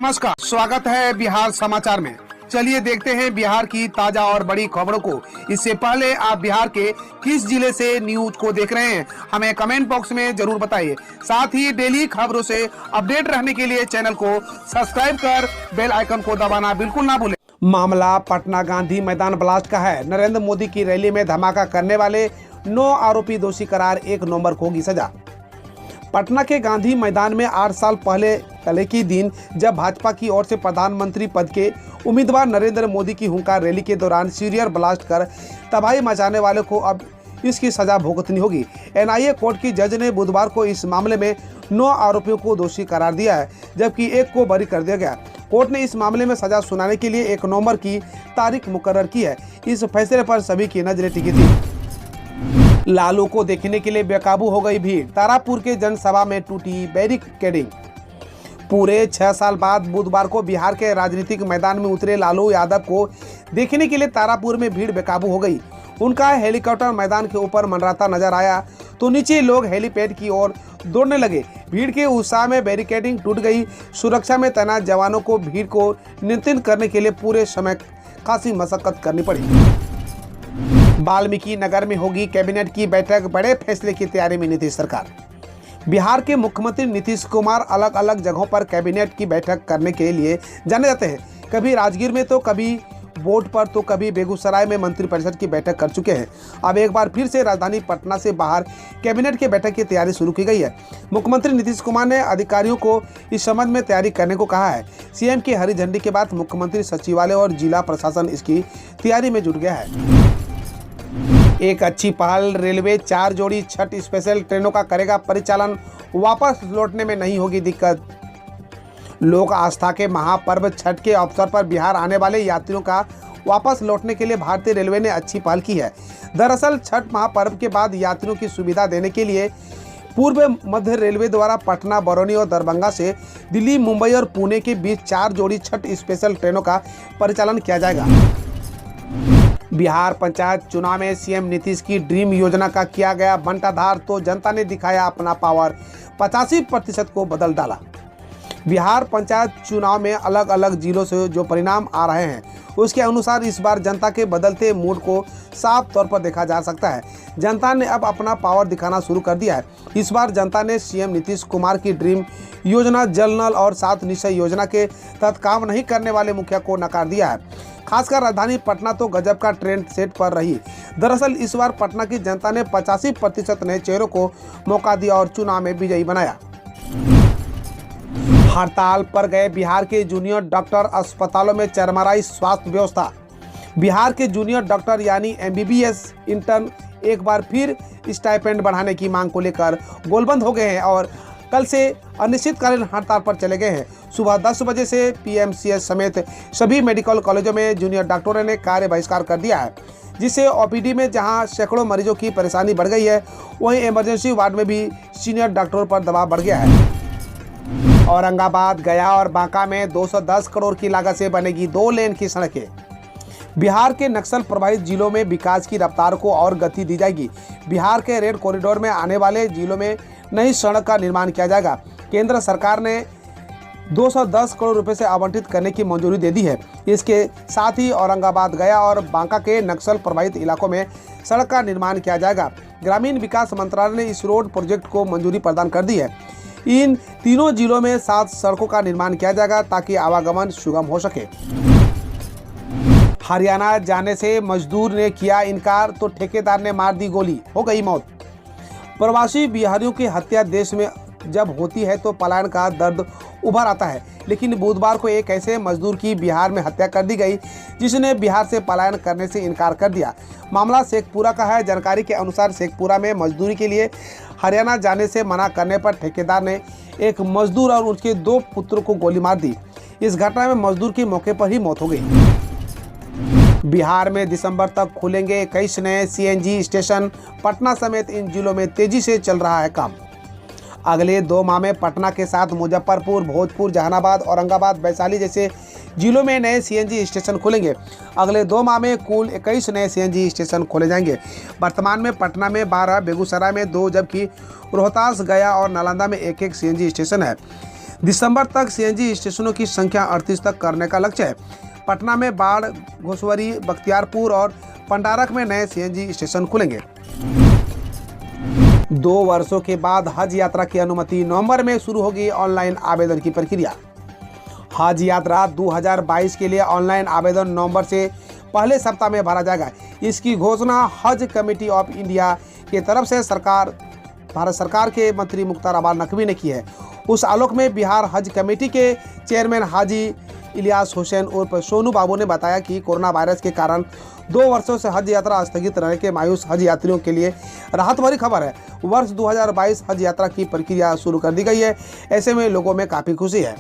नमस्कार, स्वागत है बिहार समाचार में। चलिए देखते हैं बिहार की ताजा और बड़ी खबरों को। इससे पहले आप बिहार के किस जिले से न्यूज को देख रहे हैं, हमें कमेंट बॉक्स में जरूर बताइए। साथ ही डेली खबरों से अपडेट रहने के लिए चैनल को सब्सक्राइब कर बेल आइकन को दबाना बिल्कुल ना भूलें। मामला पटना गांधी मैदान ब्लास्ट का है। नरेंद्र मोदी की रैली में धमाका करने वाले 9 आरोपी दोषी करार, 1 नवंबर को होगी सजा। पटना के गांधी मैदान में 8 साल पहले कल के दिन जब भाजपा की ओर से प्रधानमंत्री पद के उम्मीदवार नरेंद्र मोदी की हुंकार रैली के दौरान सीरियर ब्लास्ट कर तबाही मचाने वाले को अब इसकी सजा भुगतनी होगी। एनआईए कोर्ट की जज ने बुधवार को इस मामले में 9 आरोपियों को दोषी करार दिया है, जबकि 1 को बरी कर दिया गया। कोर्ट ने इस मामले में सजा सुनाने के लिए 1 नवंबर की तारीख मुकर्रर की है। इस फैसले पर सभी की नजरें टिकी थी। लालू को देखने के लिए बेकाबू हो गई भीड़। तारापुर के जनसभा में टूटी बैरिकेडिंग। पूरे 6 साल बाद बुधवार को बिहार के राजनीतिक मैदान में उतरे लालू यादव को देखने के लिए तारापुर में भीड़ बेकाबू हो गई। उनका हेलीकॉप्टर मैदान के ऊपर मंडराता नजर आया तो नीचे लोग हेलीपैड की ओर दौड़ने लगे। भीड़ के उत्साह में बैरिकेडिंग टूट गई। सुरक्षा में तैनात जवानों को भीड़ को नियंत्रित करने के लिए पूरे समय खासी मशक्कत करनी पड़ी। वाल्मीकि नगर में होगी कैबिनेट की बैठक। बड़े फैसले की तैयारी में नीतीश सरकार। बिहार के मुख्यमंत्री नीतीश कुमार अलग अलग जगहों पर कैबिनेट की बैठक करने के लिए जाने जाते हैं। कभी राजगीर में तो कभी बोर्ड पर तो कभी बेगूसराय में मंत्रिपरिषद की बैठक कर चुके हैं। अब एक बार फिर से राजधानी पटना से बाहर कैबिनेट की बैठक की तैयारी शुरू की गई है। मुख्यमंत्री नीतीश कुमार ने अधिकारियों को इस संबंध में तैयारी करने को कहा है। सीएम की हरी झंडी के बाद मुख्यमंत्री सचिवालय और जिला प्रशासन इसकी तैयारी में जुट गया है। एक अच्छी पहल, रेलवे 4 जोड़ी छठ स्पेशल ट्रेनों का करेगा परिचालन। वापस लौटने में नहीं होगी दिक्कत। लोक आस्था के महापर्व छठ के अवसर पर बिहार आने वाले यात्रियों का वापस लौटने के लिए भारतीय रेलवे ने अच्छी पहल की है। दरअसल छठ महापर्व के बाद यात्रियों की सुविधा देने के लिए पूर्व मध्य रेलवे द्वारा पटना, बरौनी और दरभंगा से दिल्ली, मुंबई और पुणे के बीच 4 जोड़ी छठ स्पेशल ट्रेनों का परिचालन किया जाएगा। बिहार पंचायत चुनाव में सीएम नीतीश की ड्रीम योजना का किया गया बंटाधार तो जनता ने दिखाया अपना पावर। 85% को बदल डाला। बिहार पंचायत चुनाव में अलग अलग जिलों से जो परिणाम आ रहे हैं उसके अनुसार इस बार जनता के बदलते मूड को साफ तौर पर देखा जा सकता है। जनता ने अब अपना पावर दिखाना शुरू कर दिया है। इस बार जनता ने सीएम नीतीश कुमार की ड्रीम योजना, जल नल और 7 निश्चय योजना के तहत काम नहीं करने वाले मुखिया को नकार दिया है। खासकर राजधानी पटना तो गजब का ट्रेंड सेट पर रही। दरअसल इस बार पटना की जनता ने 85% नए चेहरों को मौका दिया और चुनाव में विजयी बनाया। हड़ताल पर गए बिहार के जूनियर डॉक्टर। अस्पतालों में चरमराई स्वास्थ्य व्यवस्था। बिहार के जूनियर डॉक्टर यानी एमबीबीएस इंटर्न एक बार फिर स्टाइपेंड बढ़ाने की मांग को लेकर गोलबंद हो गए हैं और कल से अनिश्चितकालीन हड़ताल पर चले गए हैं। सुबह 10 बजे से पीएमसीएच समेत सभी मेडिकल कॉलेजों में जूनियर डॉक्टरों ने कार्य बहिष्कार कर दिया है, जिससे ओपीडी में जहां सैकड़ों मरीजों की परेशानी बढ़ गई है, वहीं इमरजेंसी वार्ड में भी सीनियर डॉक्टरों पर दबाव बढ़ गया है। औरंगाबाद, गया और बांका में 210 करोड़ की लागत से बनेगी 2 लेन की सड़कें। बिहार के नक्सल प्रभावित जिलों में विकास की रफ्तार को और गति दी जाएगी। बिहार के रेड कॉरिडोर में आने वाले जिलों में नई सड़क का निर्माण किया जाएगा। केंद्र सरकार ने 210 करोड़ रुपए से आवंटित करने की मंजूरी दे दी है। इसके साथ ही औरंगाबाद, गया और बांका के नक्सल प्रभावित इलाकों में सड़क का निर्माण किया जाएगा। ग्रामीण विकास मंत्रालय ने इस रोड प्रोजेक्ट को मंजूरी प्रदान कर दी है। इन तीनों जिलों में 7 सड़कों का निर्माण किया जाएगा ताकि आवागमन सुगम हो सके। हरियाणा जाने से मजदूर ने किया इनकार तो ठेकेदार ने मार दी गोली, हो गई मौत। प्रवासी बिहारियों की हत्या देश में जब होती है तो पलायन का दर्द उभर आता है, लेकिन बुधवार को एक ऐसे मजदूर की बिहार में हत्या कर दी गई जिसने बिहार से पलायन करने से इनकार कर दिया। मामला शेखपुरा का है। जानकारी के अनुसार शेखपुरा में मजदूरी के लिए हरियाणा जाने से मना करने पर ठेकेदार ने एक मजदूर और उसके 2 पुत्रों को गोली मार दी। इस घटना में मजदूर की मौके पर ही मौत हो गई। बिहार में दिसंबर तक खुलेंगे 21 नए सीएनजी स्टेशन। पटना समेत इन जिलों में तेजी से चल रहा है काम। अगले 2 माह में पटना के साथ मुजफ्फरपुर, भोजपुर, जहानाबाद, औरंगाबाद, वैशाली जैसे जिलों में नए सीएनजी स्टेशन खुलेंगे। अगले 2 माह में कुल 21 नए सीएनजी स्टेशन खोले जाएंगे। वर्तमान में पटना में 12, बेगूसराय में 2, जबकि रोहतास, गया और नालंदा में 1-1 सीएनजी स्टेशन है। दिसंबर तक सीएनजी स्टेशनों की संख्या 38 तक करने का लक्ष्य है। पटना में बाढ़, घोसवरी, बख्तियारपुर और पंडारक में नए सीएनजी स्टेशन खुलेंगे। 2 वर्षों के बाद हज यात्रा की अनुमति, नवंबर में शुरू होगी ऑनलाइन आवेदन की प्रक्रिया। हज यात्रा 2022 के लिए ऑनलाइन आवेदन नवंबर से पहले सप्ताह में भरा जाएगा। इसकी घोषणा हज कमेटी ऑफ इंडिया की तरफ से भारत सरकार के मंत्री मुख्तार अब्बास नकवी ने की है। उस आलोक में बिहार हज कमेटी के चेयरमैन हाजी इलियास हुसैन उर्फ सोनू बाबू ने बताया कि कोरोना वायरस के कारण 2 वर्षों से हज यात्रा स्थगित रहने के मायूस हज यात्रियों के लिए राहत भरी खबर है। वर्ष 2022 हज यात्रा की प्रक्रिया शुरू कर दी गई है। ऐसे में लोगों में काफ़ी खुशी है।